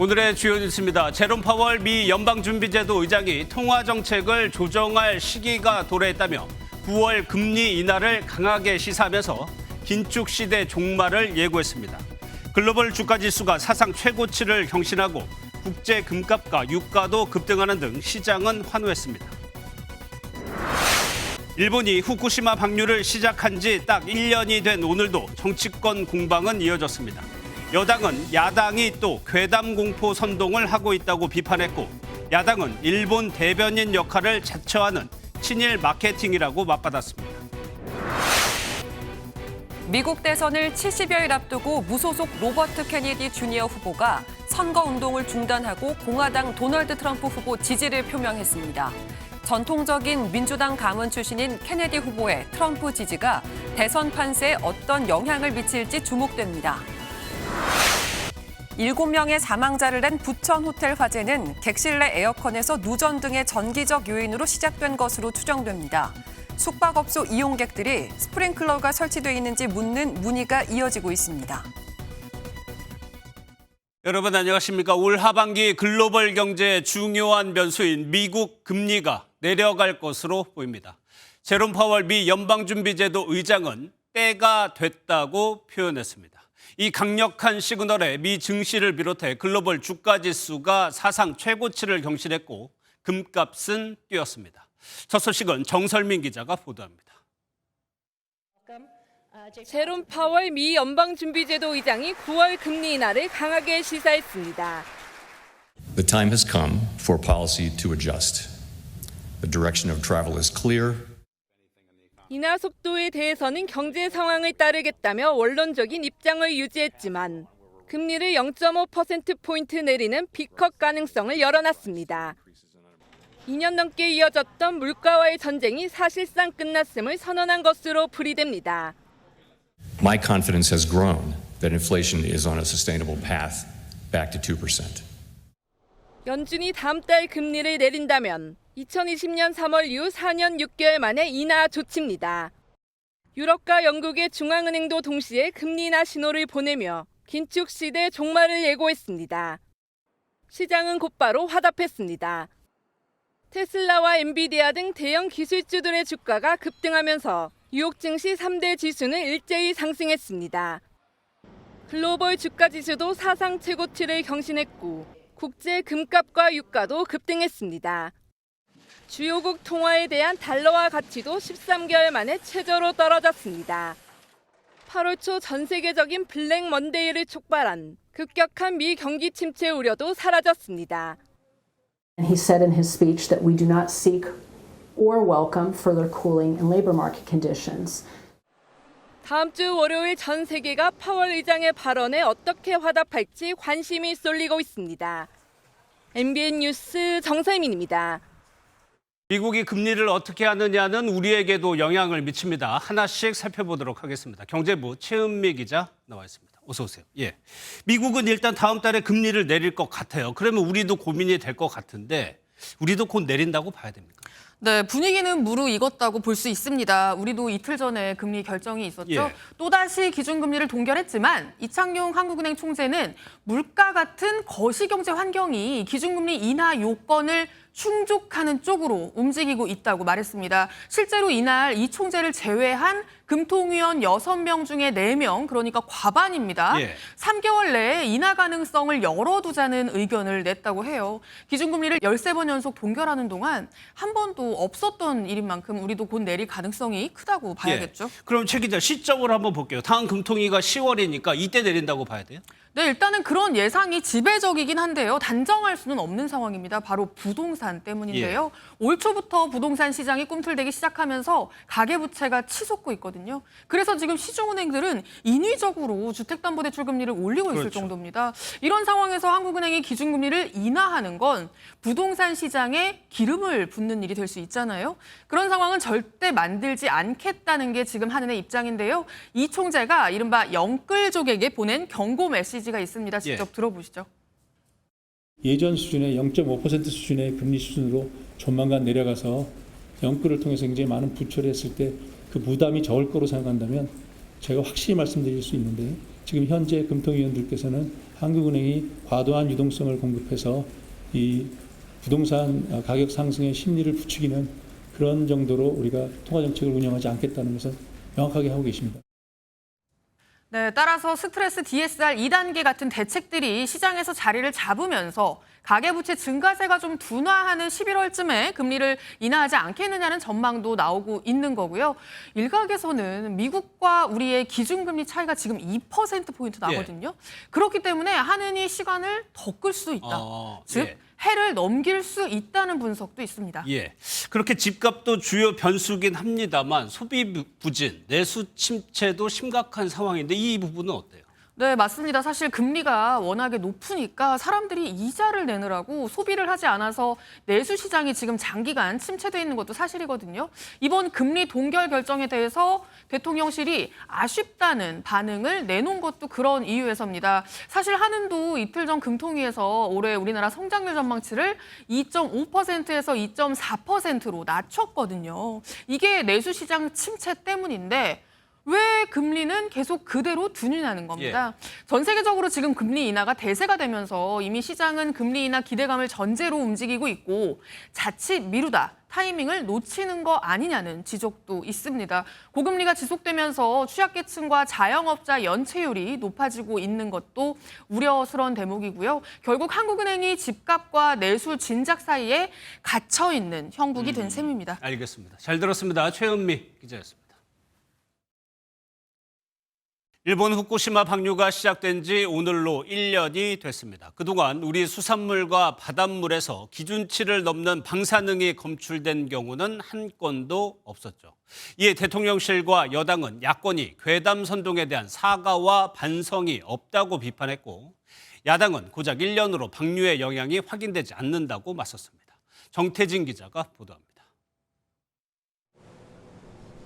오늘의 주요 뉴스입니다. 제롬 파월 미 연방준비제도 의장이 통화 정책을 조정할 시기가 도래했다며 9월 금리 인하를 강하게 시사하면서 긴축 시대 종말을 예고했습니다. 글로벌 주가 지수가 사상 최고치를 경신하고 국제 금값과 유가도 급등하는 등 시장은 환호했습니다. 일본이 후쿠시마 방류를 시작한 지 딱 1년이 된 오늘도 정치권 공방은 이어졌습니다. 여당은 야당이 또 괴담 공포 선동을 하고 있다고 비판했고, 야당은 일본 대변인 역할을 자처하는 친일 마케팅이라고 맞받았습니다. 미국 대선을 70여일 앞두고 무소속 로버트 케네디 주니어 후보가 선거운동을 중단하고 공화당 도널드 트럼프 후보 지지를 표명했습니다. 전통적인 민주당 가문 출신인 케네디 후보의 트럼프 지지가 대선 판세에 어떤 영향을 미칠지 주목됩니다. 7명의 사망자를 낸 부천 호텔 화재는 객실 내 에어컨에서 누전 등의 전기적 요인으로 시작된 것으로 추정됩니다. 숙박업소 이용객들이 스프링클러가 설치되어 있는지 묻는 문의가 이어지고 있습니다. 여러분 안녕하십니까? 올 하반기 글로벌 경제의 중요한 변수인 미국 금리가 내려갈 것으로 보입니다. 제롬 파월 미 연방준비제도 의장은 때가 됐다고 표현했습니다. 이 강력한 시그널에 미 증시를 비롯해 글로벌 주가 지수가 사상 최고치를 경신했고 금값은 뛰었습니다. 첫 소식은 정설민 기자가 보도합니다. 제롬 파월 미 연방준비제도 의장이 9월 금리 인하를 강하게 시사했습니다. The time has come for policy to adjust. The direction of travel is clear. 인하 속도에 대해서는 경제 상황을 따르겠다며 원론적인 입장을 유지했지만 금리를 0.5%포인트 내리는 빅컷 가능성을 열어놨습니다. 2년 넘게 이어졌던 물가와의 전쟁이 사실상 끝났음을 선언한 것으로 풀이됩니다. My confidence has grown that inflation is on a sustainable path back to 2%. 연준이 다음 달 금리를 내린다면 2020년 3월 이후 4년 6개월 만에 인하 조치입니다. 유럽과 영국의 중앙은행도 동시에 금리 인하 신호를 보내며 긴축 시대 종말을 예고했습니다. 시장은 곧바로 화답했습니다. 테슬라와 엔비디아 등 대형 기술주들의 주가가 급등하면서 뉴욕 증시 3대 지수는 일제히 상승했습니다. 글로벌 주가 지수도 사상 최고치를 경신했고 국제 금값과 유가도 급등했습니다. 주요국 통화에 대한 달러화 가치도 13개월 만에 최저로 떨어졌습니다. 8월 초 전 세계적인 블랙 먼데이를 촉발한 급격한 미 경기 침체 우려도 사라졌습니다. He said in his speech that we do not seek or welcome further cooling in labor market conditions. 다음 주 월요일 전 세계가 파월 의장의 발언에 어떻게 화답할지 관심이 쏠리고 있습니다. MBN 뉴스 정설민입니다. 미국이 금리를 어떻게 하느냐는 우리에게도 영향을 미칩니다. 하나씩 살펴보도록 하겠습니다. 경제부 최은미 기자 나와 있습니다. 어서 오세요. 예, 미국은 일단 다음 달에 금리를 내릴 것 같아요. 그러면 우리도 고민이 될 것 같은데 우리도 곧 내린다고 봐야 됩니까? 네, 분위기는 무르익었다고 볼 수 있습니다. 우리도 이틀 전에 금리 결정이 있었죠. 예. 또다시 기준금리를 동결했지만 이창용 한국은행 총재는 물가 같은 거시경제 환경이 기준금리 인하 요건을 충족하는 쪽으로 움직이고 있다고 말했습니다. 실제로 이날 이 총재를 제외한 금통위원 6명 중에 4명, 그러니까 과반입니다. 예. 3개월 내에 인하 가능성을 열어두자는 의견을 냈다고 해요. 기준금리를 13번 연속 동결하는 동안 한 번도 없었던 일인 만큼 우리도 곧 내릴 가능성이 크다고 봐야겠죠. 예. 그럼 최 기자 시점으로 한번 볼게요. 다음 금통위가 10월이니까 이때 내린다고 봐야 돼요? 네, 일단은 그런 예상이 지배적이긴 한데요. 단정할 수는 없는 상황입니다. 바로 부동산 때문인데요. 올 초부터 부동산 시장이 꿈틀대기 시작하면서 가계부채가 치솟고 있거든요. 그래서 지금 시중은행들은 인위적으로 주택담보대출 금리를 올리고 있을 그렇죠. 정도입니다. 이런 상황에서 한국은행이 기준금리를 인하하는 건 부동산 시장에 기름을 붓는 일이 될 수 있잖아요. 그런 상황은 절대 만들지 않겠다는 게 지금 한은의 입장인데요. 이 총재가 이른바 영끌족에게 보낸 경고 메시지가 있습니다. 직접 들어보시죠. 예전 수준의 0.5% 수준의 금리 수준으로 조만간 내려가서 영끌을 통해서 굉장히 많은 부채를 했을 때 그 부담이 적을 거로 생각한다면 제가 확실히 말씀드릴 수 있는데 지금 현재 금통위원들께서는 한국은행이 과도한 유동성을 공급해서 이 부동산 가격 상승의 심리를 부추기는 그런 정도로 우리가 통화정책을 운영하지 않겠다는 것은 명확하게 하고 계십니다. 네, 따라서 스트레스 DSR 2단계 같은 대책들이 시장에서 자리를 잡으면서 가계부채 증가세가 좀 둔화하는 11월쯤에 금리를 인하하지 않겠느냐는 전망도 나오고 있는 거고요. 일각에서는 미국과 우리의 기준금리 차이가 지금 2%포인트 나거든요. 그렇기 때문에 하느니 시간을 더 끌 수 있다. 즉, 예. 해를 넘길 수 있다는 분석도 있습니다. 예, 그렇게 집값도 주요 변수긴 합니다만 소비 부진, 내수 침체도 심각한 상황인데 이 부분은 어때요? 네, 맞습니다. 사실 금리가 워낙에 높으니까 사람들이 이자를 내느라고 소비를 하지 않아서 내수 시장이 지금 장기간 침체돼 있는 것도 사실이거든요. 이번 금리 동결 결정에 대해서 대통령실이 아쉽다는 반응을 내놓은 것도 그런 이유에서입니다. 사실 한은도 이틀 전 금통위에서 올해 우리나라 성장률 전망치를 2.5%에서 2.4%로 낮췄거든요. 이게 내수 시장 침체 때문인데 왜 금리는 계속 그대로 둔유하는 겁니다. 전 세계적으로 지금 금리 인하가 대세가 되면서 이미 시장은 금리 인하 기대감을 전제로 움직이고 있고 자칫 미루다 타이밍을 놓치는 거 아니냐는 지적도 있습니다. 고금리가 지속되면서 취약계층과 자영업자 연체율이 높아지고 있는 것도 우려스러운 대목이고요. 결국 한국은행이 집값과 내수 진작 사이에 갇혀 있는 형국이 된 셈입니다. 알겠습니다. 잘 들었습니다. 최은미 기자였습니다. 일본 후쿠시마 방류가 시작된 지 오늘로 1년이 됐습니다. 그동안 우리 수산물과 바닷물에서 기준치를 넘는 방사능이 검출된 경우는 한 건도 없었죠. 이에 대통령실과 여당은 야권이 괴담 선동에 대한 사과와 반성이 없다고 비판했고 야당은 고작 1년으로 방류의 영향이 확인되지 않는다고 맞섰습니다. 정태진 기자가 보도합니다.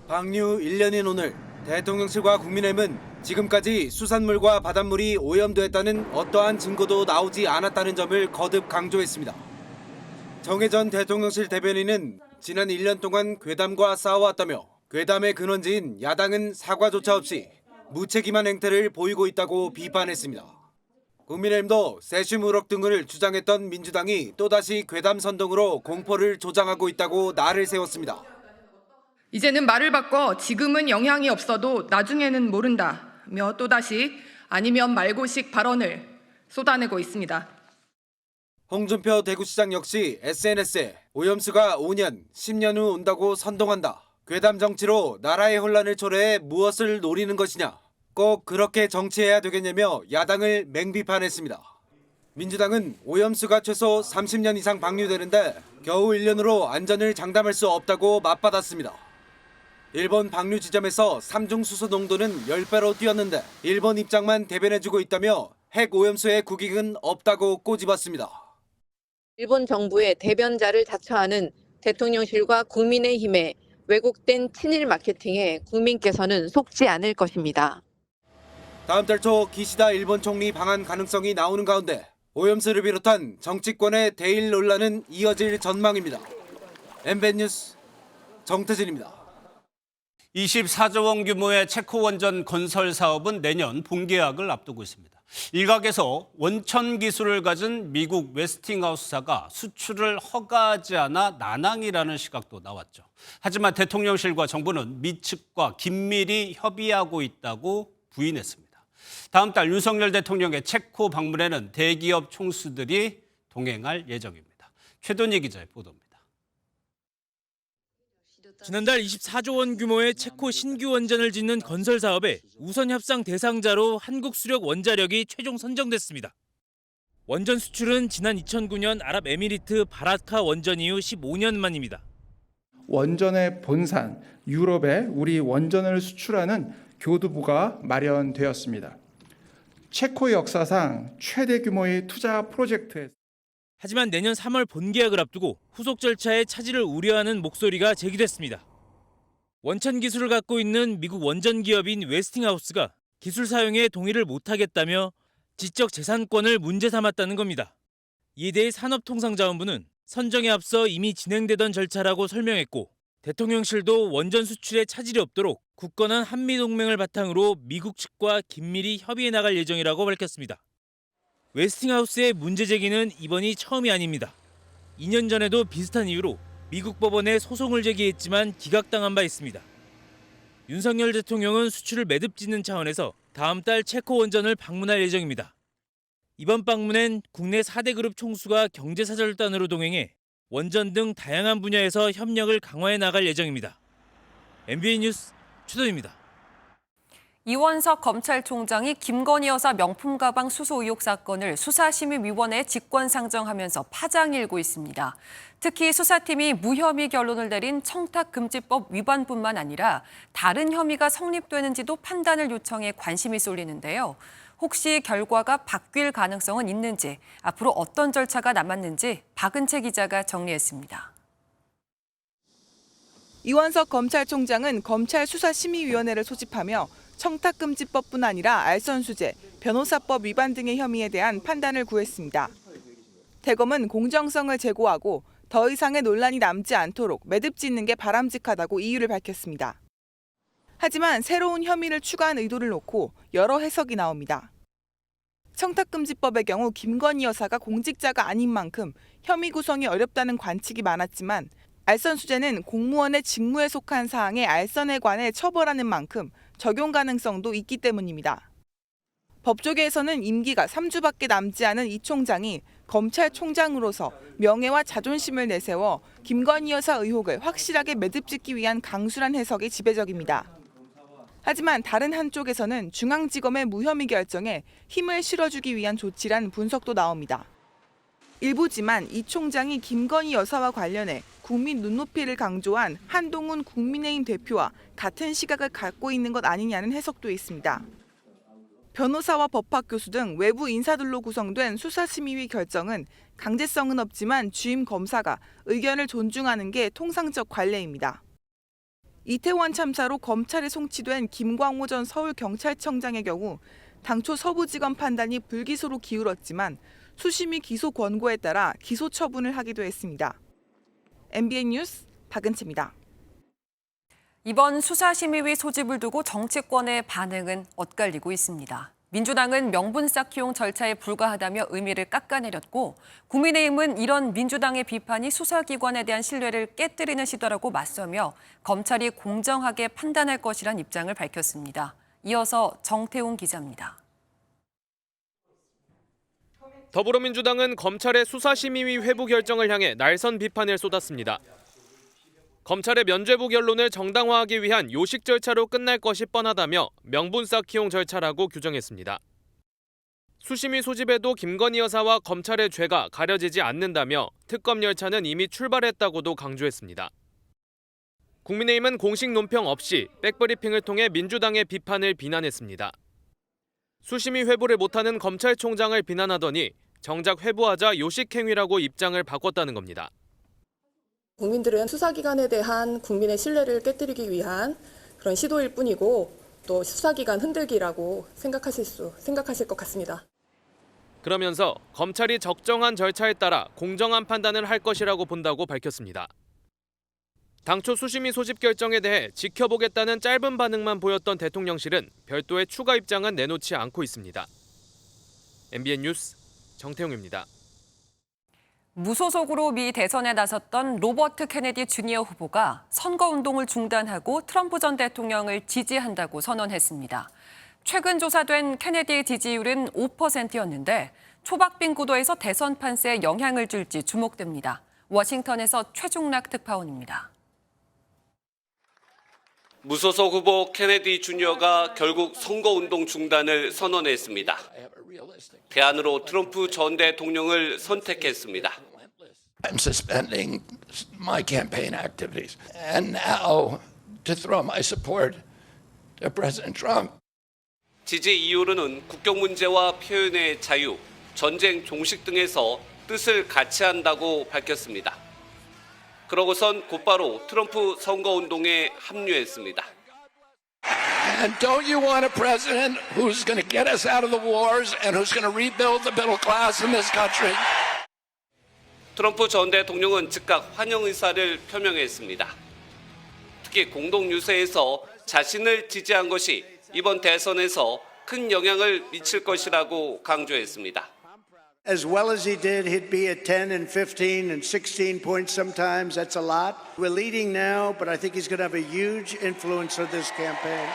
방류 1년인 오늘 대통령실과 국민의힘은 지금까지 수산물과 바닷물이 오염됐다는 어떠한 증거도 나오지 않았다는 점을 거듭 강조했습니다. 정혜전 대통령실 대변인은 지난 1년 동안 괴담과 싸워왔다며 괴담의 근원지인 야당은 사과조차 없이 무책임한 행태를 보이고 있다고 비판했습니다. 국민의힘도 세슘 우럭 등을 주장했던 민주당이 또다시 괴담 선동으로 공포를 조장하고 있다고 날을 세웠습니다. 이제는 말을 바꿔 지금은 영향이 없어도 나중에는 모른다며 또다시 아니면 말고식 발언을 쏟아내고 있습니다. 홍준표 대구시장 역시 SNS에 오염수가 5년, 10년 후 온다고 선동한다. 괴담 정치로 나라의 혼란을 초래해 무엇을 노리는 것이냐. 꼭 그렇게 정치해야 되겠냐며 야당을 맹비판했습니다. 민주당은 오염수가 최소 30년 이상 방류되는데 겨우 1년으로 안전을 장담할 수 없다고 맞받았습니다. 일본 방류 지점에서 삼중 수소 농도는 10배로 뛰었는데 일본 입장만 대변해주고 있다며 핵 오염수의 국익은 없다고 꼬집었습니다. 일본 정부의 대변자를 자처하는 대통령실과 국민의힘의 왜곡된 친일 마케팅에 국민께서는 속지 않을 것입니다. 다음 달 초 기시다 일본 총리 방한 가능성이 나오는 가운데 오염수를 비롯한 정치권의 대일 논란은 이어질 전망입니다. MBN 뉴스 정태진입니다. 24조 원 규모의 체코 원전 건설 사업은 내년 본계약을 앞두고 있습니다. 일각에서 원천 기술을 가진 미국 웨스팅하우스사가 수출을 허가하지 않아 난항이라는 시각도 나왔죠. 하지만 대통령실과 정부는 미 측과 긴밀히 협의하고 있다고 부인했습니다. 다음 달 윤석열 대통령의 체코 방문에는 대기업 총수들이 동행할 예정입니다. 최돈희 기자의 보도입니다. 지난달 24조 원 규모의 체코 신규 원전을 짓는 건설 사업에 우선 협상 대상자로 한국수력원자력이 최종 선정됐습니다. 원전 수출은 지난 2009년 아랍에미리트 바라카 원전 이후 15년 만입니다. 원전의 본산, 유럽에 우리 원전을 수출하는 교두보가 마련되었습니다. 체코 역사상 최대 규모의 투자 프로젝트에 하지만 내년 3월 본계약을 앞두고 후속 절차에 차질을 우려하는 목소리가 제기됐습니다. 원천 기술을 갖고 있는 미국 원전 기업인 웨스팅하우스가 기술 사용에 동의를 못하겠다며 지적 재산권을 문제 삼았다는 겁니다. 이에 대해 산업통상자원부는 선정에 앞서 이미 진행되던 절차라고 설명했고 대통령실도 원전 수출에 차질이 없도록 굳건한 한미동맹을 바탕으로 미국 측과 긴밀히 협의해 나갈 예정이라고 밝혔습니다. 웨스팅하우스의 문제 제기는 이번이 처음이 아닙니다. 2년 전에도 비슷한 이유로 미국 법원에 소송을 제기했지만 기각당한 바 있습니다. 윤석열 대통령은 수출을 매듭짓는 차원에서 다음 달 체코 원전을 방문할 예정입니다. 이번 방문엔 국내 4대 그룹 총수가 경제사절단으로 동행해 원전 등 다양한 분야에서 협력을 강화해 나갈 예정입니다. MBN 뉴스 최동입니다. 이원석 검찰총장이 김건희 여사 명품 가방 수수 의혹 사건을 수사심의위원회에 직권상정하면서 파장이 일고 있습니다. 특히 수사팀이 무혐의 결론을 내린 청탁금지법 위반뿐만 아니라 다른 혐의가 성립되는지도 판단을 요청해 관심이 쏠리는데요. 혹시 결과가 바뀔 가능성은 있는지, 앞으로 어떤 절차가 남았는지 박은채 기자가 정리했습니다. 이원석 검찰총장은 검찰수사심의위원회를 소집하며 청탁금지법뿐 아니라 알선수재, 변호사법 위반 등의 혐의에 대한 판단을 구했습니다. 대검은 공정성을 제고하고 더 이상의 논란이 남지 않도록 매듭짓는 게 바람직하다고 이유를 밝혔습니다. 하지만 새로운 혐의를 추가한 의도를 놓고 여러 해석이 나옵니다. 청탁금지법의 경우 김건희 여사가 공직자가 아닌 만큼 혐의 구성이 어렵다는 관측이 많았지만 알선수재는 공무원의 직무에 속한 사항의 알선에 관해 처벌하는 만큼 적용 가능성도 있기 때문입니다. 법조계에서는 임기가 3주밖에 남지 않은 이 총장이 검찰총장으로서 명예와 자존심을 내세워 김건희 여사 의혹을 확실하게 매듭짓기 위한 강술한 해석이 지배적입니다. 하지만 다른 한쪽에서는 중앙지검의 무혐의 결정에 힘을 실어주기 위한 조치란 분석도 나옵니다. 일부지만 이 총장이 김건희 여사와 관련해 국민 눈높이를 강조한 한동훈 국민의힘 대표와 같은 시각을 갖고 있는 것 아니냐는 해석도 있습니다. 변호사와 법학교수 등 외부 인사들로 구성된 수사심의위 결정은 강제성은 없지만 주임 검사가 의견을 존중하는 게 통상적 관례입니다. 이태원 참사로 검찰에 송치된 김광호 전 서울경찰청장의 경우 당초 서부지검 판단이 불기소로 기울었지만 수심위 기소 권고에 따라 기소 처분을 하기도 했습니다. MBN 뉴스 박은채입니다. 이번 수사심의위 소집을 두고 정치권의 반응은 엇갈리고 있습니다. 민주당은 명분 쌓기용 절차에 불과하다며 의미를 깎아내렸고, 국민의힘은 이런 민주당의 비판이 수사기관에 대한 신뢰를 깨뜨리는 시도라고 맞서며 검찰이 공정하게 판단할 것이란 입장을 밝혔습니다. 이어서 정태웅 기자입니다. 더불어민주당은 검찰의 수사심의위 회부 결정을 향해 날선 비판을 쏟았습니다. 검찰의 면죄부 결론을 정당화하기 위한 요식 절차로 끝날 것이 뻔하다며 명분 쌓기용 절차라고 규정했습니다. 수심위 소집에도 김건희 여사와 검찰의 죄가 가려지지 않는다며 특검 열차는 이미 출발했다고도 강조했습니다. 국민의힘은 공식 논평 없이 백브리핑을 통해 민주당의 비판을 비난했습니다. 수심위 회부를 못하는 검찰총장을 비난하더니 정작 회부하자 요식행위라고 입장을 바꿨다는 겁니다. 국민들은 수사기관에 대한 국민의 신뢰를 깨뜨리기 위한 그런 시도일 뿐이고 또 수사기관 흔들기라고 생각하실 것 같습니다. 그러면서 검찰이 적정한 절차에 따라 공정한 판단을 할 것이라고 본다고 밝혔습니다. 당초 수심위 소집 결정에 대해 지켜보겠다는 짧은 반응만 보였던 대통령실은 별도의 추가 입장은 내놓지 않고 있습니다. MBN 뉴스 정태웅입니다. 무소속으로 미 대선에 나섰던 로버트 케네디 주니어 후보가 선거운동을 중단하고 트럼프 전 대통령을 지지한다고 선언했습니다. 최근 조사된 케네디의 지지율은 5%였는데 초박빙 구도에서 대선 판세에 영향을 줄지 주목됩니다. 워싱턴에서 최중락 특파원입니다. 무소속 후보 케네디 주니어가 결국 선거운동 중단을 선언했습니다. 대안으로 트럼프 전 대통령을 선택했습니다. I'm suspending my campaign activities. And now to throw my support to President Trump. 지지 이유로는 국경 문제와 표현의 자유, 전쟁 종식 등에서 뜻을 같이 한다고 밝혔습니다. 그러고선 곧바로 트럼프 선거운동에 합류했습니다. And don't you want a president who's going to get us out of the wars and who's going to rebuild the middle class in this country? 트럼프 전 대통령은 즉각 환영 의사를 표명했습니다. 특히 공동 유세에서 자신을 지지한 것이 이번 대선에서 큰 영향을 미칠 것이라고 강조했습니다. As well as he did, he'd be at 10 and 15 and 16 points sometimes. That's a lot. We're leading now, but I think he's going to have a huge influence on this campaign.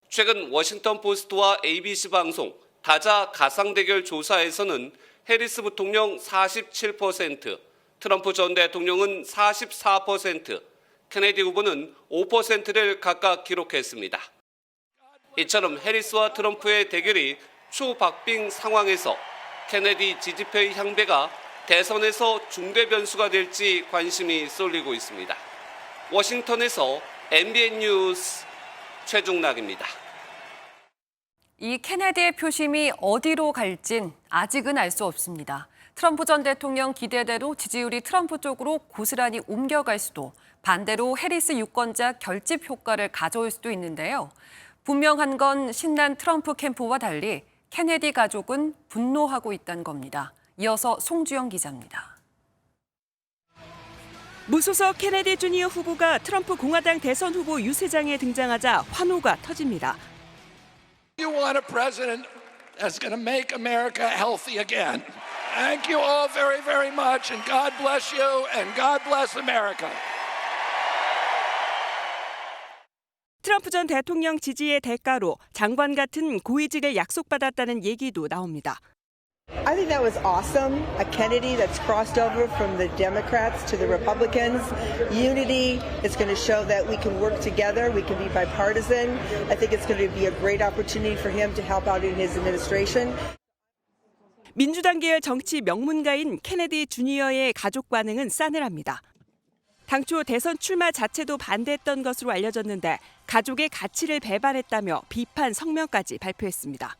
최근 워싱턴 포스트와 ABC 방송 다자 가상 대결 조사에서는 해리스 부통령 47%, 트럼프 전 대통령은 44%, 케네디 후보는 5%를 각각 기록했습니다. 이처럼 해리스와 트럼프의 대결이 초박빙 상황에서 케네디 지지표의 향배가 대선에서 중대 변수가 될지 관심이 쏠리고 있습니다. 워싱턴에서 MBN 뉴스 최중락입니다. 이 케네디의 표심이 어디로 갈진 아직은 알 수 없습니다. 트럼프 전 대통령 기대대로 지지율이 트럼프 쪽으로 고스란히 옮겨갈 수도, 반대로 해리스 유권자 결집 효과를 가져올 수도 있는데요. 분명한 건 신난 트럼프 캠프와 달리 케네디 가족은 분노하고 있다는 겁니다. 이어서 송주영 기자입니다. 무소속 케네디 주니어 후보가 트럼프 공화당 대선 후보 유세장에 등장하자 환호가 터집니다. You want a president that's going to make America healthy again. Thank you all very, very much, and God bless you, and God bless America. 트럼프 전 대통령 지지의 대가로 장관 같은 고위직을 약속받았다는 얘기도 나옵니다. I think that was awesome. A Kennedy that's crossed over from the Democrats to the Republicans. Unity is going to show that we can work together. We can be bipartisan. I think it's going to be a great opportunity for him to help out in his administration. 민주당 계열 정치 명문가인 케네디 주니어의 가족 반응은 싸늘합니다. 당초 대선 출마 자체도 반대했던 것으로 알려졌는데 가족의 가치를 배반했다며 비판 성명까지 발표했습니다.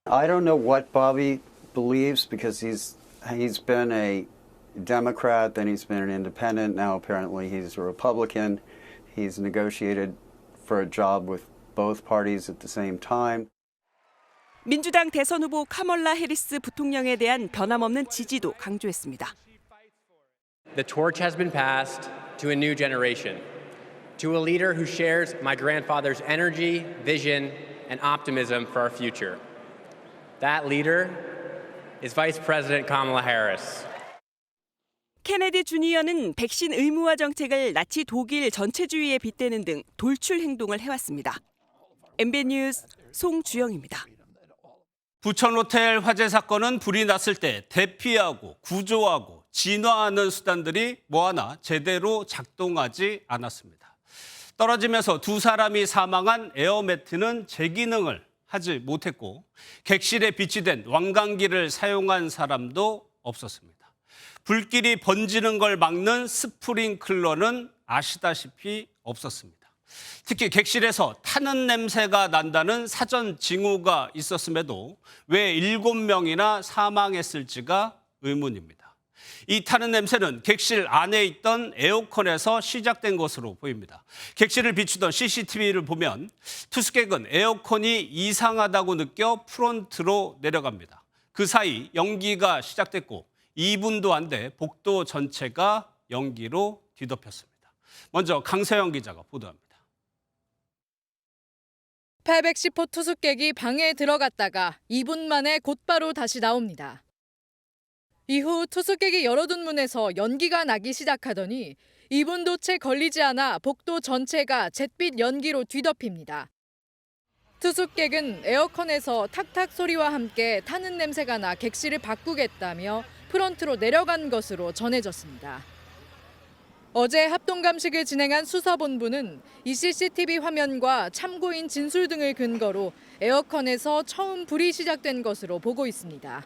I don't know what Bobby believes because he's been a Democrat, then he's been an independent, now apparently he's a Republican. He's negotiated for a job with both parties at the same time. 민주당 대선 후보 카멀라 해리스 부통령에 대한 변함없는 지지도 강조했습니다. The torch has been passed to a new generation, to a leader who shares my grandfather's energy, vision, and optimism for our future. That leader is Vice President Kamala Harris. 케네디 주니어는 백신 의무화 정책을 나치 독일 전체주의에 빗대는 등 돌출 행동을 해왔습니다. MBN 뉴스 송주영입니다. 부천 호텔 화재 사건은 불이 났을 때 대피하고 구조하고 진화하는 수단들이 뭐 하나 제대로 작동하지 않았습니다. 떨어지면서 두 사람이 사망한 에어매트는 제기능을 하지 못했고 객실에 비치된 왕관기를 사용한 사람도 없었습니다. 불길이 번지는 걸 막는 스프링클러는 아시다시피 없었습니다. 특히 객실에서 타는 냄새가 난다는 사전 징후가 있었음에도 왜 7명이나 사망했을지가 의문입니다. 이 타는 냄새는 객실 안에 있던 에어컨에서 시작된 것으로 보입니다. 객실을 비추던 CCTV를 보면 투숙객은 에어컨이 이상하다고 느껴 프론트로 내려갑니다. 그 사이 연기가 시작됐고 2분도 안 돼 복도 전체가 연기로 뒤덮였습니다. 먼저 강세영 기자가 보도합니다. 810호 투숙객이 방에 들어갔다가 2분 만에 곧바로 다시 나옵니다. 이후 투숙객이 열어둔 문에서 연기가 나기 시작하더니 2분도 채 걸리지 않아 복도 전체가 잿빛 연기로 뒤덮입니다. 투숙객은 에어컨에서 탁탁 소리와 함께 타는 냄새가 나 객실을 바꾸겠다며 프런트로 내려간 것으로 전해졌습니다. 어제 합동감식을 진행한 수사본부는 이 CCTV 화면과 참고인 진술 등을 근거로 에어컨에서 처음 불이 시작된 것으로 보고 있습니다.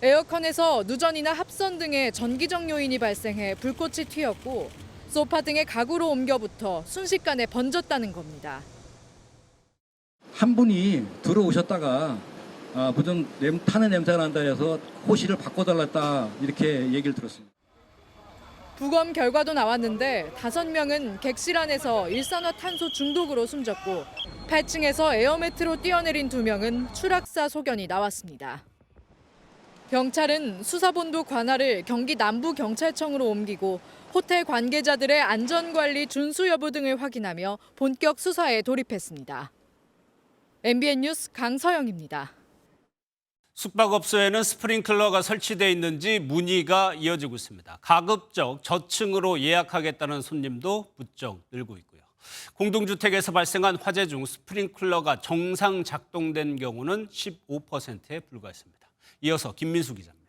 에어컨에서 누전이나 합선 등의 전기적 요인이 발생해 불꽃이 튀었고 소파 등의 가구로 옮겨붙어 순식간에 번졌다는 겁니다. 한 분이 들어오셨다가 무슨 타는 냄새가 난다 해서 호실을 바꿔달랐다 이렇게 얘기를 들었습니다. 부검 결과도 나왔는데 5명은 객실 안에서 일산화탄소 중독으로 숨졌고 8층에서 에어매트로 뛰어내린 2명은 추락사 소견이 나왔습니다. 경찰은 수사본부 관할을 경기 남부경찰청으로 옮기고 호텔 관계자들의 안전관리 준수 여부 등을 확인하며 본격 수사에 돌입했습니다. MBN 뉴스 강서영입니다. 숙박업소에는 스프링클러가 설치되어 있는지 문의가 이어지고 있습니다. 가급적 저층으로 예약하겠다는 손님도 부쩍 늘고 있고요. 공동주택에서 발생한 화재 중 스프링클러가 정상 작동된 경우는 15%에 불과했습니다. 이어서 김민수 기자입니다.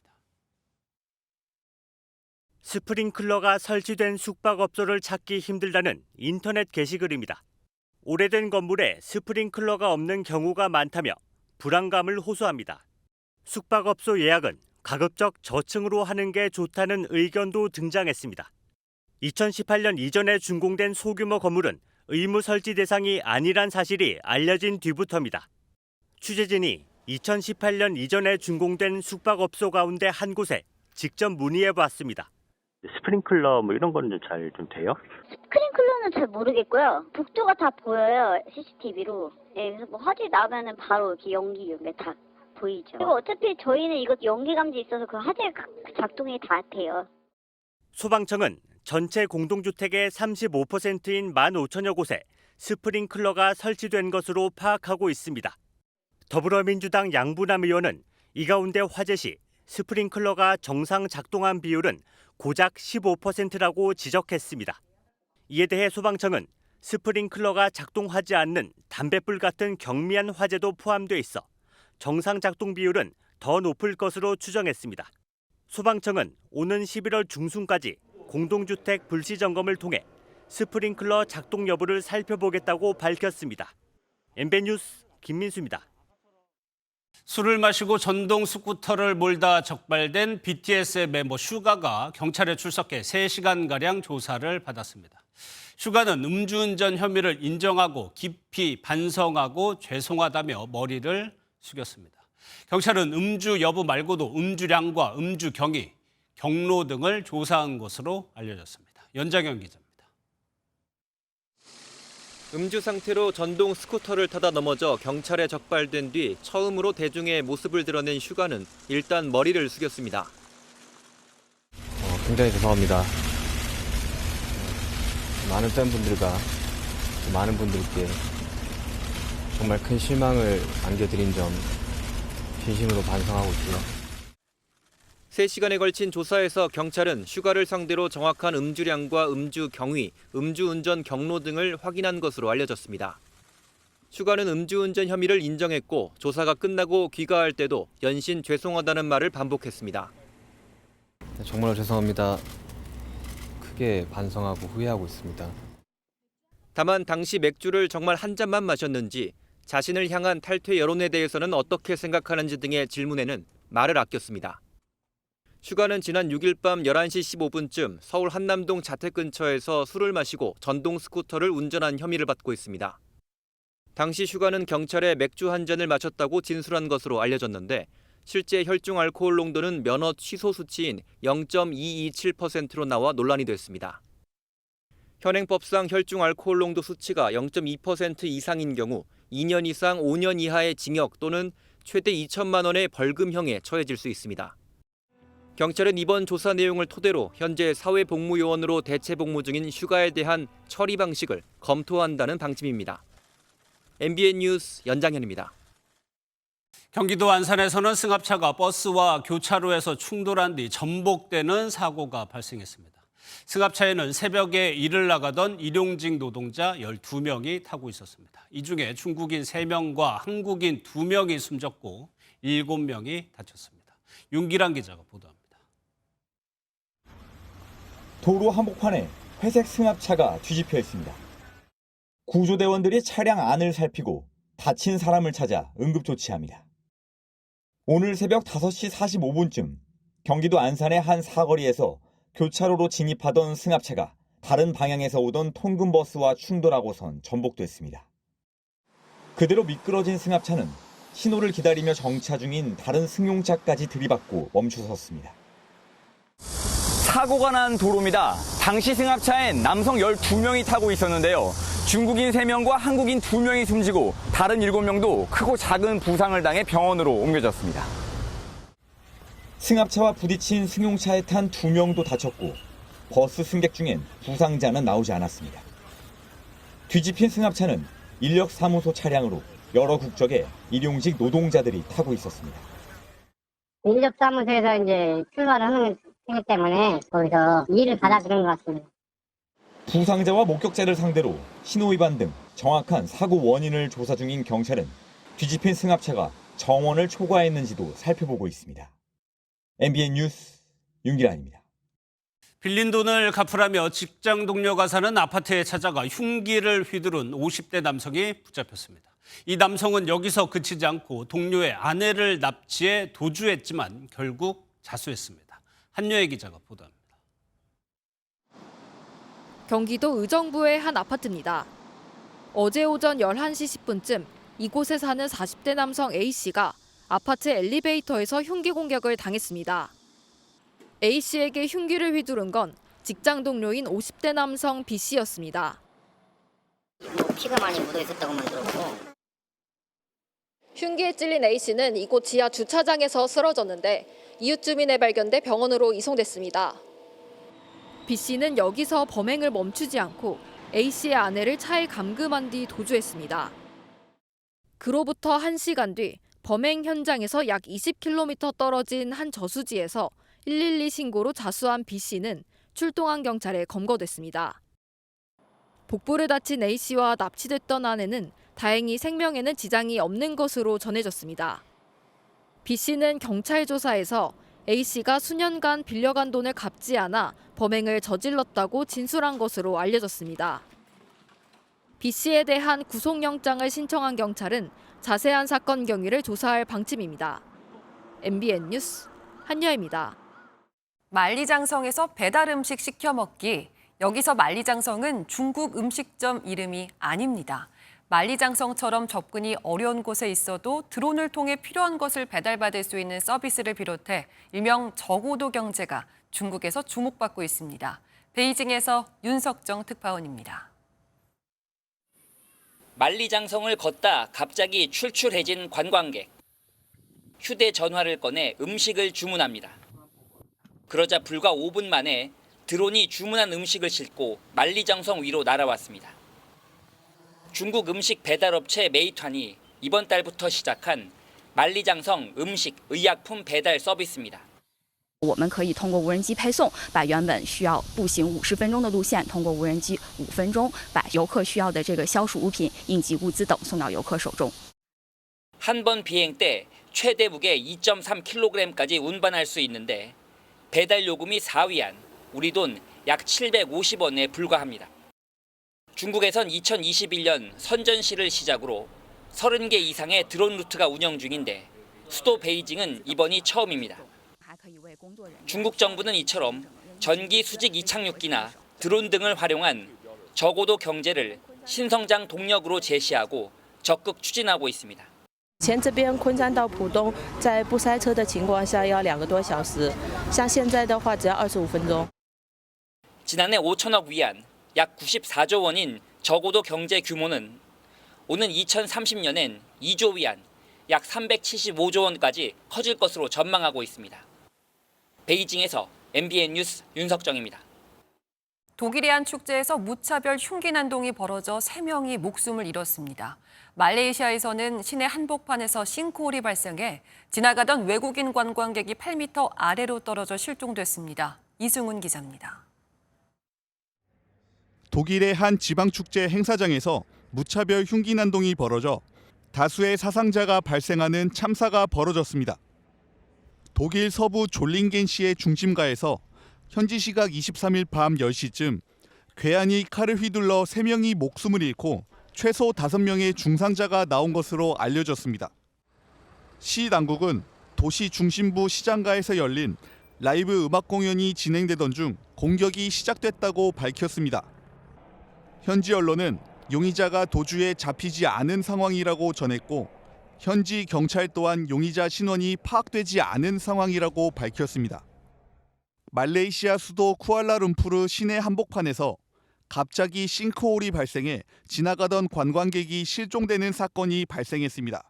스프링클러가 설치된 숙박업소를 찾기 힘들다는 인터넷 게시글입니다. 오래된 건물에 스프링클러가 없는 경우가 많다며 불안감을 호소합니다. 숙박업소 예약은 가급적 저층으로 하는 게 좋다는 의견도 등장했습니다. 2018년 이전에 준공된 소규모 건물은 의무 설치 대상이 아니란 사실이 알려진 뒤부터입니다. 취재진이 2018년 이전에 준공된 숙박업소 가운데 한 곳에 직접 문의해봤습니다. 스프링클러 이런 거는 잘 돼요? 스프링클러는 잘 모르겠고요. 복도가 다 보여요, CCTV로. 네, 그래서 화재 나면은 바로 이렇게 연기 이런 게 다 보이죠. 그리고 어차피 저희는 이거 연기 감지 있어서 그 화재 작동이 다 돼요. 소방청은 전체 공동주택의 35%인 15,000여 곳에 스프링클러가 설치된 것으로 파악하고 있습니다. 더불어민주당 양부남 의원은 이 가운데 화재 시 스프링클러가 정상 작동한 비율은 고작 15%라고 지적했습니다. 이에 대해 소방청은 스프링클러가 작동하지 않는 담뱃불 같은 경미한 화재도 포함돼 있어 정상 작동 비율은 더 높을 것으로 추정했습니다. 소방청은 오는 11월 중순까지 공동주택 불시 점검을 통해 스프링클러 작동 여부를 살펴보겠다고 밝혔습니다. MBN 뉴스 김민수입니다. 술을 마시고 전동 스쿠터를 몰다 적발된 BTS의 멤버 슈가가 경찰에 출석해 3시간가량 조사를 받았습니다. 슈가는 음주운전 혐의를 인정하고 깊이 반성하고 죄송하다며 머리를 숙였습니다. 경찰은 음주 여부 말고도 음주량과 음주 경위, 경로 등을 조사한 것으로 알려졌습니다. 연장현 기자입니다. 음주 상태로 전동 스쿠터를 타다 넘어져 경찰에 적발된 뒤 처음으로 대중의 모습을 드러낸 슈가는 일단 머리를 숙였습니다. 굉장히 죄송합니다. 많은 팬분들과 많은 분들께 정말 큰 실망을 안겨드린 점 진심으로 반성하고 있고요. 3시간에 걸친 조사에서 경찰은 슈가를 상대로 정확한 음주량과 음주 경위, 음주운전 경로 등을 확인한 것으로 알려졌습니다. 슈가는 음주운전 혐의를 인정했고 조사가 끝나고 귀가할 때도 연신 죄송하다는 말을 반복했습니다. 정말 죄송합니다. 크게 반성하고 후회하고 있습니다. 다만 당시 맥주를 정말 한 잔만 마셨는지, 자신을 향한 탈퇴 여론에 대해서는 어떻게 생각하는지 등의 질문에는 말을 아꼈습니다. 슈가는 지난 6일 밤 11시 15분쯤 서울 한남동 자택 근처에서 술을 마시고 전동 스쿠터를 운전한 혐의를 받고 있습니다. 당시 슈가는 경찰에 맥주 한 잔을 마셨다고 진술한 것으로 알려졌는데 실제 혈중 알코올 농도는 면허 취소 수치인 0.227%로 나와 논란이 됐습니다. 현행법상 혈중 알코올 농도 수치가 0.2% 이상인 경우 2년 이상 5년 이하의 징역 또는 최대 2천만 원의 벌금형에 처해질 수 있습니다. 경찰은 이번 조사 내용을 토대로 현재 사회복무요원으로 대체 복무 중인 슈가에 대한 처리 방식을 검토한다는 방침입니다. MBN 뉴스 연장현입니다. 경기도 안산에서는 승합차가 버스와 교차로에서 충돌한 뒤 전복되는 사고가 발생했습니다. 승합차에는 새벽에 일을 나가던 일용직 노동자 12명이 타고 있었습니다. 이 중에 중국인 3명과 한국인 2명이 숨졌고 7명이 다쳤습니다. 윤기란 기자가 보도합니다. 도로 한복판에 회색 승합차가 뒤집혀 있습니다. 구조대원들이 차량 안을 살피고 다친 사람을 찾아 응급조치합니다. 오늘 새벽 5시 45분쯤 경기도 안산의 한 사거리에서 교차로로 진입하던 승합차가 다른 방향에서 오던 통근버스와 충돌하고선 전복됐습니다. 그대로 미끄러진 승합차는 신호를 기다리며 정차 중인 다른 승용차까지 들이받고 멈춰섰습니다. 사고가 난 도로입니다. 당시 승합차엔 남성 12명이 타고 있었는데요. 중국인 3명과 한국인 2명이 숨지고 다른 7명도 크고 작은 부상을 당해 병원으로 옮겨졌습니다. 승합차와 부딪힌 승용차에 탄 2명도 다쳤고 버스 승객 중엔 부상자는 나오지 않았습니다. 뒤집힌 승합차는 인력사무소 차량으로 여러 국적의 일용직 노동자들이 타고 있었습니다. 인력사무소에서 이제 출발을 하는 생각 때문에 거기서 일을 받아들인 것 같습니다. 부상자와 목격자를 상대로 신호위반 등 정확한 사고 원인을 조사 중인 경찰은 뒤집힌 승합차가 정원을 초과했는지도 살펴보고 있습니다. MBN 뉴스 윤기란입니다. 빌린 돈을 갚으라며 직장 동료가 사는 아파트에 찾아가 흉기를 휘두른 50대 남성이 붙잡혔습니다. 이 남성은 여기서 그치지 않고 동료의 아내를 납치해 도주했지만 결국 자수했습니다. 한여애 기자가 보도합니다. 경기도 의정부의 한 아파트입니다. 어제 오전 11시 10분쯤 이곳에 사는 40대 남성 A씨가 아파트 엘리베이터에서 흉기 공격을 당했습니다. A씨에게 흉기를 휘두른 건 직장 동료인 50대 남성 B씨였습니다. 피가 많이 묻어 있었다고만 들었고. 흉기에 찔린 A씨는 이곳 지하 주차장에서 쓰러졌는데 이웃 주민에 발견돼 병원으로 이송됐습니다. B씨는 여기서 범행을 멈추지 않고 A씨의 아내를 차에 감금한 뒤 도주했습니다. 그로부터 1시간 뒤 범행 현장에서 약 20km 떨어진 한 저수지에서 112 신고로 자수한 B씨는 출동한 경찰에 검거됐습니다. 복부를 다친 A씨와 납치됐던 아내는 다행히 생명에는 지장이 없는 것으로 전해졌습니다. B씨는 경찰 조사에서 A씨가 수년간 빌려간 돈을 갚지 않아 범행을 저질렀다고 진술한 것으로 알려졌습니다. B씨에 대한 구속영장을 신청한 경찰은 자세한 사건 경위를 조사할 방침입니다. MBN 뉴스 한여입니다. 만리장성에서 배달 음식 시켜 먹기. 여기서 만리장성은 중국 음식점 이름이 아닙니다. 만리장성처럼 접근이 어려운 곳에 있어도 드론을 통해 필요한 것을 배달받을 수 있는 서비스를 비롯해 일명 저고도 경제가 중국에서 주목받고 있습니다. 베이징에서 윤석정 특파원입니다. 만리장성을 걷다 갑자기 출출해진 관광객. 휴대전화를 꺼내 음식을 주문합니다. 그러자 불과 5분 만에 드론이 주문한 음식을 싣고 만리장성 위로 날아왔습니다. 중국 음식 배달업체 메이트환이 이번 달부터 시작한 만리장성 음식 의약품 배달 서비스입니다. 我们可以通过无人机配送，把原本需要步行50分钟的路线，通过无人机5分钟把游客需要的这个消暑物品、应急物资等送到游客手中。 한 번 비행 때 최대 무게 2.3kg까지 운반할 수 있는데 배달 요금이 4위안, 우리 돈 약 750원에 불과합니다. 중국에선 2021년 선전시를 시작으로 30개 이상의 드론 루트가 운영 중인데 수도 베이징은 이번이 처음입니다. 중국 정부는 이처럼 전기 수직 이착륙기나 드론 등을 활용한 저고도 경제를 신성장 동력으로 제시하고 적극 추진하고 있습니다. 前这边昆山到浦东，在不塞车的情况下要2个多小时，像现在的话只要25分钟。 지난해 5천억 위안, 약 94조 원인 저고도 경제 규모는 오는 2030년엔 2조 위안, 약 375조 원까지 커질 것으로 전망하고 있습니다. 베이징에서 MBN 뉴스 윤석정입니다. 독일의 한 축제에서 무차별 흉기 난동이 벌어져 3명이 목숨을 잃었습니다. 말레이시아에서는 시내 한복판에서 싱크홀이 발생해 지나가던 외국인 관광객이 8m 아래로 떨어져 실종됐습니다. 이승훈 기자입니다. 독일의 한 지방축제 행사장에서 무차별 흉기 난동이 벌어져 다수의 사상자가 발생하는 참사가 벌어졌습니다. 독일 서부 졸링겐시의 중심가에서 현지 시각 23일 밤 10시쯤 괴한이 칼을 휘둘러 3명이 목숨을 잃고 최소 5명의 중상자가 나온 것으로 알려졌습니다. 시 당국은 도시 중심부 시장가에서 열린 라이브 음악 공연이 진행되던 중 공격이 시작됐다고 밝혔습니다. 현지 언론은 용의자가 도주에 잡히지 않은 상황이라고 전했고 현지 경찰 또한 용의자 신원이 파악되지 않은 상황이라고 밝혔습니다. 말레이시아 수도 쿠알라룸푸르 시내 한복판에서 갑자기 싱크홀이 발생해 지나가던 관광객이 실종되는 사건이 발생했습니다.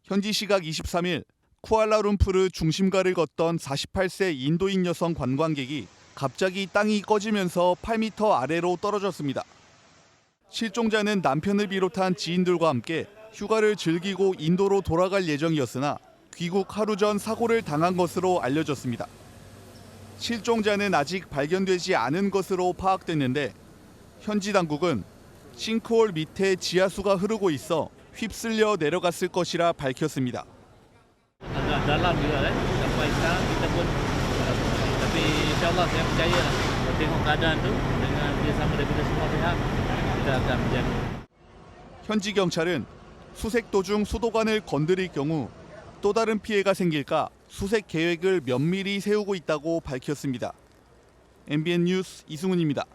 현지 시각 23일 쿠알라룸푸르 중심가를 걷던 48세 인도인 여성 관광객이 갑자기 땅이 꺼지면서 8m 아래로 떨어졌습니다. 실종자는 남편을 비롯한 지인들과 함께 휴가를 즐기고 인도로 돌아갈 예정이었으나 귀국 하루 전 사고를 당한 것으로 알려졌습니다. 실종자는 아직 발견되지 않은 것으로 파악됐는데 현지 당국은 싱크홀 밑에 지하수가 흐르고 있어 휩쓸려 내려갔을 것이라 밝혔습니다. 현지 경찰은 수색 도중 수도관을 건드릴 경우 또 다른 피해가 생길까 수색 계획을 면밀히 세우고 있다고 밝혔습니다. MBN 뉴스 이승훈입니다.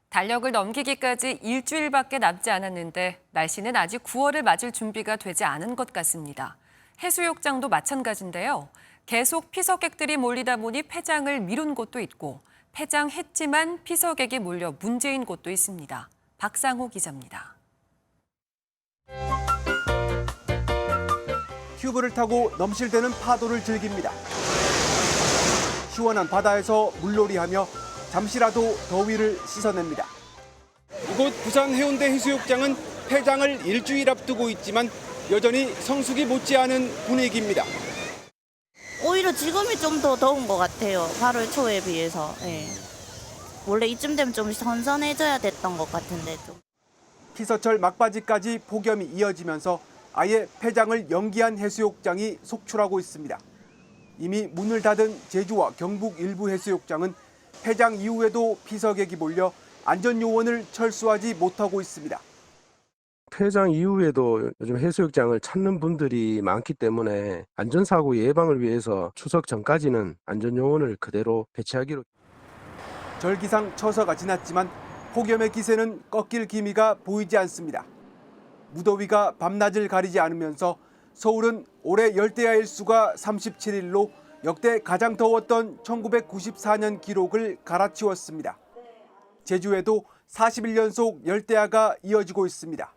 달력을 넘기기까지 일주일밖에 남지 않았는데 날씨는 아직 9월을 맞을 준비가 되지 않은 것 같습니다. 해수욕장도 마찬가지인데요. 계속 피서객들이 몰리다 보니 폐장을 미룬 곳도 있고 폐장했지만 피서객이 몰려 문제인 곳도 있습니다. 박상호 기자입니다. 튜브를 타고 넘실대는 파도를 즐깁니다. 시원한 바다에서 물놀이하며 잠시라도 더위를 씻어냅니다. 이곳 부산 해운대 해수욕장은 폐장을 일주일 앞두고 있지만 여전히 성수기 못지않은 분위기입니다. 오히려 지금이 좀 더 더운 것 같아요. 8월 초에 비해서. 네. 원래 이쯤 되면 좀 선선해져야 됐던 것 같은데 좀. 피서철 막바지까지 폭염이 이어지면서 아예 폐장을 연기한 해수욕장이 속출하고 있습니다. 이미 문을 닫은 제주와 경북 일부 해수욕장은 폐장 이후에도 피서객이 몰려 안전요원을 철수하지 못하고 있습니다. 폐장 이후에도 요즘 해수욕장을 찾는 분들이 많기 때문에 안전사고 예방을 위해서 추석 전까지는 안전요원을 그대로 배치하기로. 절기상 처서가 지났지만 폭염의 기세는 꺾일 기미가 보이지 않습니다. 무더위가 밤낮을 가리지 않으면서 서울은 올해 열대야 일수가 37일로 역대 가장 더웠던 1994년 기록을 갈아치웠습니다. 제주에도 41연속 열대야가 이어지고 있습니다.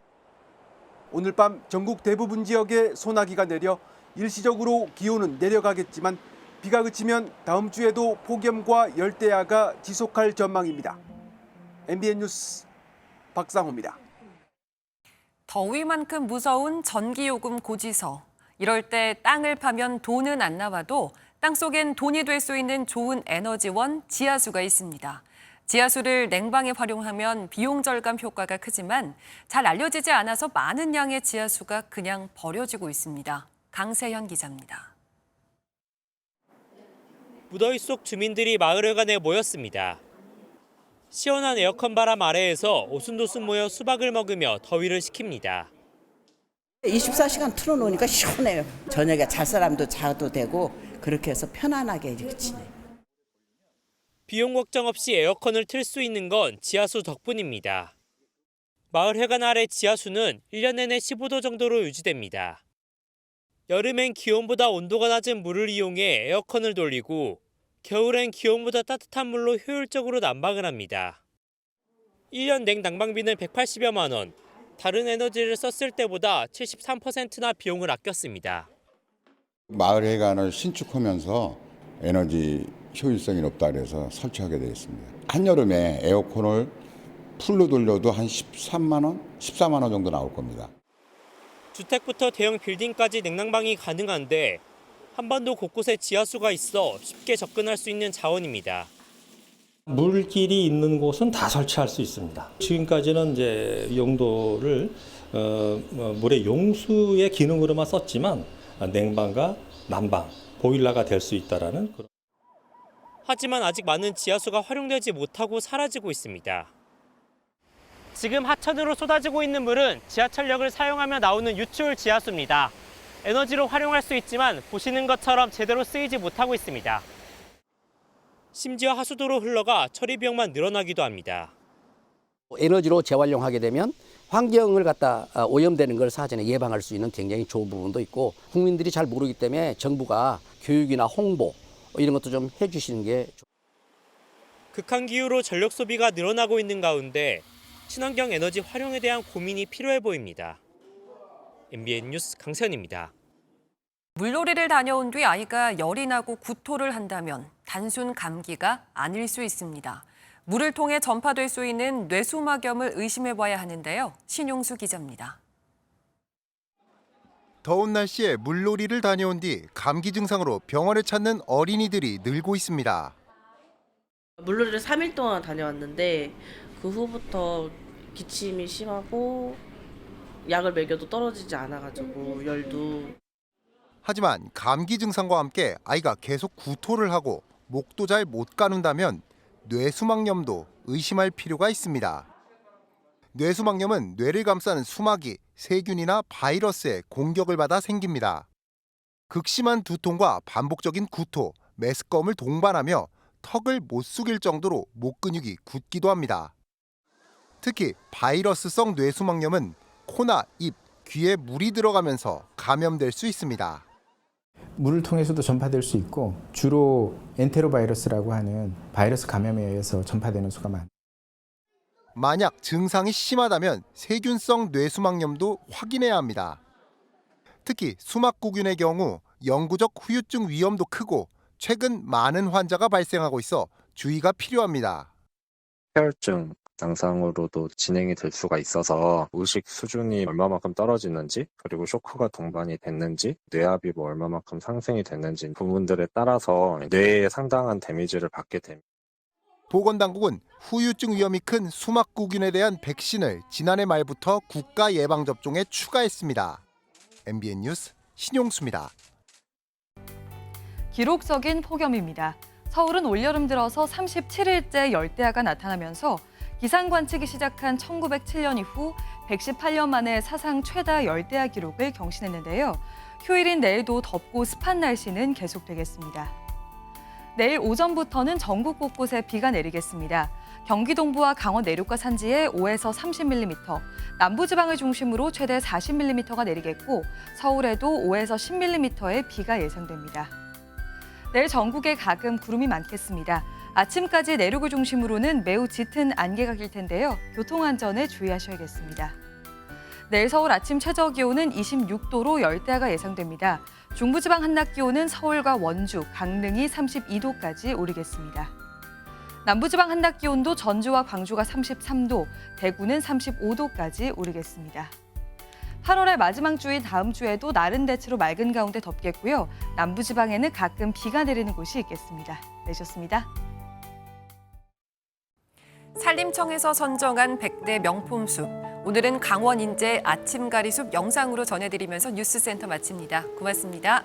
오늘 밤 전국 대부분 지역에 소나기가 내려 일시적으로 기온은 내려가겠지만 비가 그치면 다음 주에도 폭염과 열대야가 지속할 전망입니다. MBN 뉴스 박상호입니다. 더위만큼 무서운 전기요금 고지서. 이럴 때 땅을 파면 돈은 안 나와도 땅속엔 돈이 될 수 있는 좋은 에너지원 지하수가 있습니다. 지하수를 냉방에 활용하면 비용 절감 효과가 크지만 잘 알려지지 않아서 많은 양의 지하수가 그냥 버려지고 있습니다. 강세현 기자입니다. 무더위 속 주민들이 마을회관에 모였습니다. 시원한 에어컨 바람 아래에서 오순도순 모여 수박을 먹으며 더위를 식힙니다. 24시간 틀어놓으니까 시원해요. 저녁에 잘 사람도 자도 되고 그렇게 해서 편안하게 이렇게 지내요. 비용 걱정 없이 에어컨을 틀 수 있는 건 지하수 덕분입니다. 마을회관 아래 지하수는 1년 내내 15도 정도로 유지됩니다. 여름엔 기온보다 온도가 낮은 물을 이용해 에어컨을 돌리고 겨울엔 기온보다 따뜻한 물로 효율적으로 난방을 합니다. 1년 냉난방비는 180여만 원, 다른 에너지를 썼을 때보다 73%나 비용을 아꼈습니다. 마을회관을 신축하면서 에너지 효율성이 높다 그래서 설치하게 되었습니다. 한여름에 에어컨을 풀로 돌려도 한 13만 원, 14만 원 정도 나올 겁니다. 주택부터 대형 빌딩까지 냉난방이 가능한데 한반도 곳곳에 지하수가 있어 쉽게 접근할 수 있는 자원입니다. 물길이 있는 곳은 다 설치할 수 있습니다. 지금까지는 이제 용도를 물의 용수의 기능으로만 썼지만 냉방과 난방, 보일러가 될 수 있다라는 그런. 하지만 아직 많은 지하수가 활용되지 못하고 사라지고 있습니다. 지금 하천으로 쏟아지고 있는 물은 지하철역을 사용하며 나오는 유출 지하수입니다. 에너지로 활용할 수 있지만 보시는 것처럼 제대로 쓰이지 못하고 있습니다. 심지어 하수도로 흘러가 처리 비용만 늘어나기도 합니다. 에너지로 재활용하게 되면 환경을 갖다 오염되는 걸 사전에 예방할 수 있는 굉장히 좋은 부분도 있고 국민들이 잘 모르기 때문에 정부가 교육이나 홍보 이런 것도 좀 해주시는 게. 극한 기후로 전력 소비가 늘어나고 있는 가운데 친환경 에너지 활용에 대한 고민이 필요해 보입니다. MBN 뉴스 강세현입니다. 물놀이를 다녀온 뒤 아이가 열이 나고 구토를 한다면 단순 감기가 아닐 수 있습니다. 물을 통해 전파될 수 있는 뇌수막염을 의심해봐야 하는데요. 신용수 기자입니다. 더운 날씨에 물놀이를 다녀온 뒤 감기 증상으로 병원을 찾는 어린이들이 늘고 있습니다. 물놀이를 3일 동안 다녀왔는데 그 후부터 기침이 심하고 약을 먹여도 떨어지지 않아가지고 열도. 하지만 감기 증상과 함께 아이가 계속 구토를 하고 목도 잘 못 가눈다면 뇌수막염도 의심할 필요가 있습니다. 뇌수막염은 뇌를 감싸는 수막이 세균이나 바이러스의 공격을 받아 생깁니다. 극심한 두통과 반복적인 구토, 메스꺼움을 동반하며 턱을 못 숙일 정도로 목 근육이 굳기도 합니다. 특히 바이러스성 뇌수막염은 코나 입, 귀에 물이 들어가면서 감염될 수 있습니다. 물을 통해서도 전파될 수 있고 주로 엔테로바이러스라고 하는 바이러스 감염에 의해서 전파되는 수가 많습니다. 만약 증상이 심하다면 세균성 뇌수막염도 확인해야 합니다. 특히 수막구균의 경우 영구적 후유증 위험도 크고 최근 많은 환자가 발생하고 있어 주의가 필요합니다. 폐혈증 양상으로도 진행이 될 수가 있어서 의식 수준이 얼마만큼 떨어지는지 그리고 쇼크가 동반이 됐는지 뇌압이 얼마만큼 상승이 됐는지 부분들에 따라서 뇌에 상당한 데미지를 받게 됩니다. 보건당국은 후유증 위험이 큰 수막구균에 대한 백신을 지난해 말부터 국가 예방접종에 추가했습니다. MBN 뉴스 신용수입니다. 기록적인 폭염입니다. 서울은 올여름 들어서 37일째 열대야가 나타나면서 기상 관측이 시작한 1907년 이후 118년 만에 사상 최다 열대야 기록을 경신했는데요. 휴일인 내일도 덥고 습한 날씨는 계속되겠습니다. 내일 오전부터는 전국 곳곳에 비가 내리겠습니다. 경기 동부와 강원 내륙과 산지에 5에서 30mm, 남부지방을 중심으로 최대 40mm가 내리겠고 서울에도 5에서 10mm의 비가 예상됩니다. 내일 전국에 가끔 구름이 많겠습니다. 아침까지 내륙을 중심으로는 매우 짙은 안개가 낄 텐데요. 교통안전에 주의하셔야겠습니다. 내일 서울 아침 최저 기온은 26도로 열대야가 예상됩니다. 중부지방 한낮 기온은 서울과 원주, 강릉이 32도까지 오르겠습니다. 남부지방 한낮 기온도 전주와 광주가 33도, 대구는 35도까지 오르겠습니다. 8월의 마지막 주인 다음 주에도 날은 대체로 맑은 가운데 덥겠고요. 남부지방에는 가끔 비가 내리는 곳이 있겠습니다. 내셨습니다. 산림청에서 선정한 100대 명품숲. 오늘은 강원 인제 아침가리숲 영상으로 전해드리면서 뉴스센터 마칩니다. 고맙습니다.